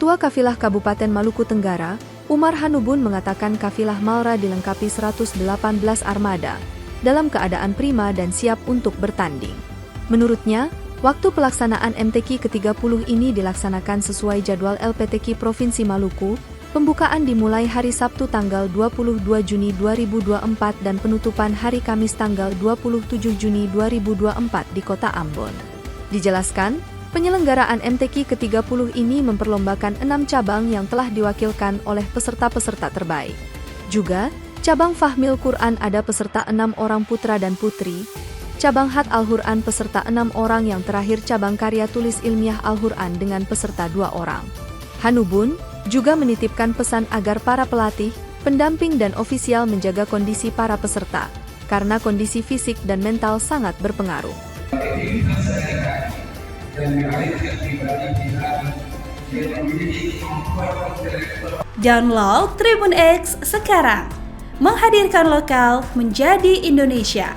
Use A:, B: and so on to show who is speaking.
A: Ketua Kafilah Kabupaten Maluku Tenggara, Umar Hanubun mengatakan kafilah Malra dilengkapi 118 armada, dalam keadaan prima dan siap untuk bertanding. Menurutnya, waktu pelaksanaan MTQ ke-30 ini dilaksanakan sesuai jadwal LPTQ Provinsi Maluku. Pembukaan dimulai hari Sabtu tanggal 22 Juni 2024 dan penutupan hari Kamis tanggal 27 Juni 2024 di Kota Ambon. Dijelaskan, penyelenggaraan MTQ ke-30 ini memperlombakan 6 cabang yang telah diwakilkan oleh peserta-peserta terbaik. Juga, cabang Fahmil Quran ada peserta 6 orang putra dan putri, cabang Hat Al-Quran peserta 6 orang, yang terakhir cabang karya tulis ilmiah Al-Quran dengan peserta 2 orang. Hanubun juga menitipkan pesan agar para pelatih, pendamping dan ofisial menjaga kondisi para peserta, karena kondisi fisik dan mental sangat berpengaruh.
B: Download Tribun X sekarang, menghadirkan lokal menjadi Indonesia.